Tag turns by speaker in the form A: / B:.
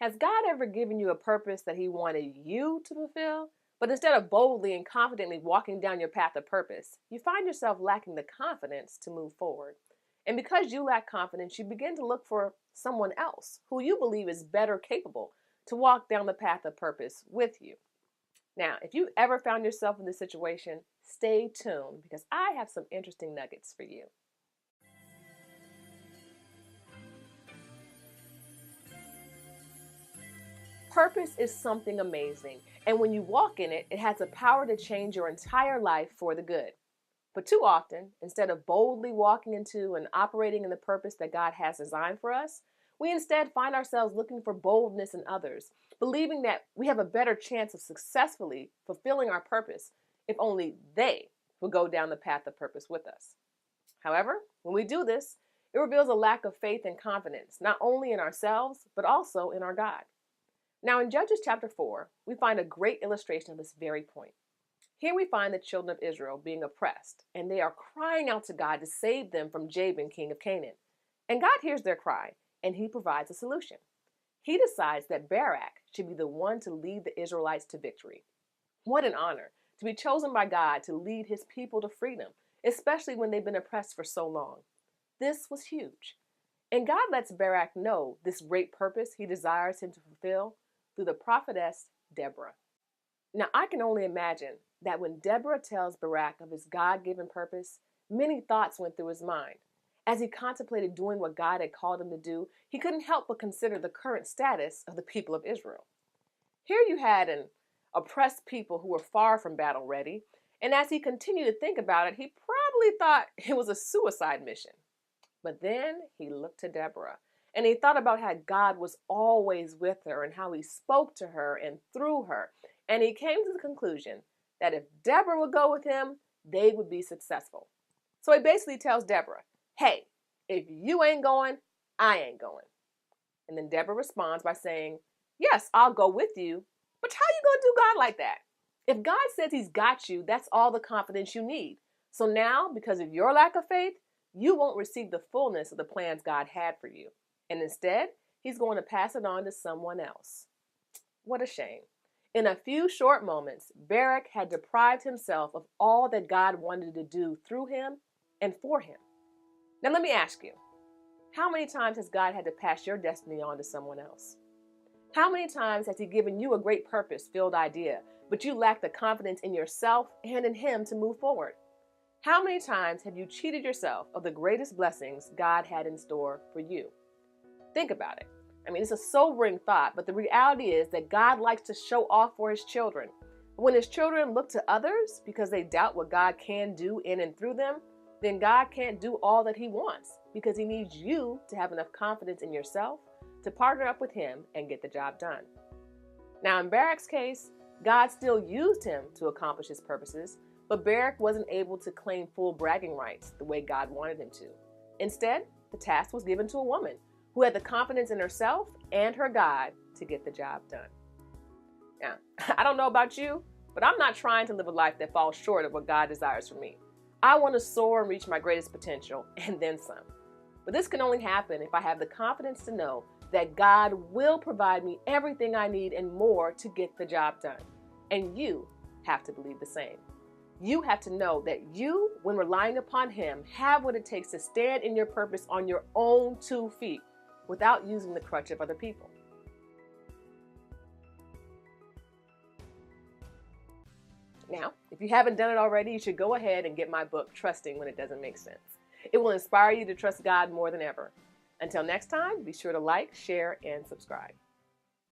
A: Has God ever given you a purpose that He wanted you to fulfill? But instead of boldly and confidently walking down your path of purpose, you find yourself lacking the confidence to move forward. And because you lack confidence, you begin to look for someone else who you believe is better capable to walk down the path of purpose with you. Now, if you ever found yourself in this situation, stay tuned because I have some interesting nuggets for you. Purpose is something amazing, and when you walk in it, it has the power to change your entire life for the good. But too often, instead of boldly walking into and operating in the purpose that God has designed for us, we instead find ourselves looking for boldness in others, believing that we have a better chance of successfully fulfilling our purpose if only they will go down the path of purpose with us. However, when we do this, it reveals a lack of faith and confidence, not only in ourselves, but also in our God. Now, in Judges chapter 4, we find a great illustration of this very point. Here we find the children of Israel being oppressed, and they are crying out to God to save them from Jabin, king of Canaan. And God hears their cry, and He provides a solution. He decides that Barak should be the one to lead the Israelites to victory. What an honor to be chosen by God to lead His people to freedom, especially when they've been oppressed for so long. This was huge. And God lets Barak know this great purpose He desires him to fulfill through the prophetess Deborah. Now, I can only imagine that when Deborah tells Barak of his God-given purpose, many thoughts went through his mind. As he contemplated doing what God had called him to do, he couldn't help but consider the current status of the people of Israel. Here you had an oppressed people who were far from battle ready, and as he continued to think about it, he probably thought it was a suicide mission. But then he looked to Deborah, and he thought about how God was always with her and how He spoke to her and through her. And he came to the conclusion that if Deborah would go with him, they would be successful. So he basically tells Deborah, hey, if you ain't going, I ain't going. And then Deborah responds by saying, yes, I'll go with you, but how you going to do God like that? If God says He's got you, that's all the confidence you need. So now, because of your lack of faith, you won't receive the fullness of the plans God had for you. And instead, He's going to pass it on to someone else. What a shame. In a few short moments, Barak had deprived himself of all that God wanted to do through him and for him. Now let me ask you, how many times has God had to pass your destiny on to someone else? How many times has He given you a great purpose-filled idea, but you lack the confidence in yourself and in Him to move forward? How many times have you cheated yourself of the greatest blessings God had in store for you? Think about it. I mean, it's a sobering thought, but the reality is that God likes to show off for His children. But when His children look to others because they doubt what God can do in and through them, then God can't do all that He wants because He needs you to have enough confidence in yourself to partner up with Him and get the job done. Now, in Barak's case, God still used him to accomplish His purposes, but Barak wasn't able to claim full bragging rights the way God wanted him to. Instead, the task was given to a woman who had the confidence in herself and her God to get the job done. Now, I don't know about you, but I'm not trying to live a life that falls short of what God desires for me. I want to soar and reach my greatest potential and then some. But this can only happen if I have the confidence to know that God will provide me everything I need and more to get the job done. And you have to believe the same. You have to know that you, when relying upon Him, have what it takes to stand in your purpose on your own 2 feet without using the crutch of other people. Now, if you haven't done it already, you should go ahead and get my book, Trusting When It Doesn't Make Sense. It will inspire you to trust God more than ever. Until next time, be sure to like, share, and subscribe.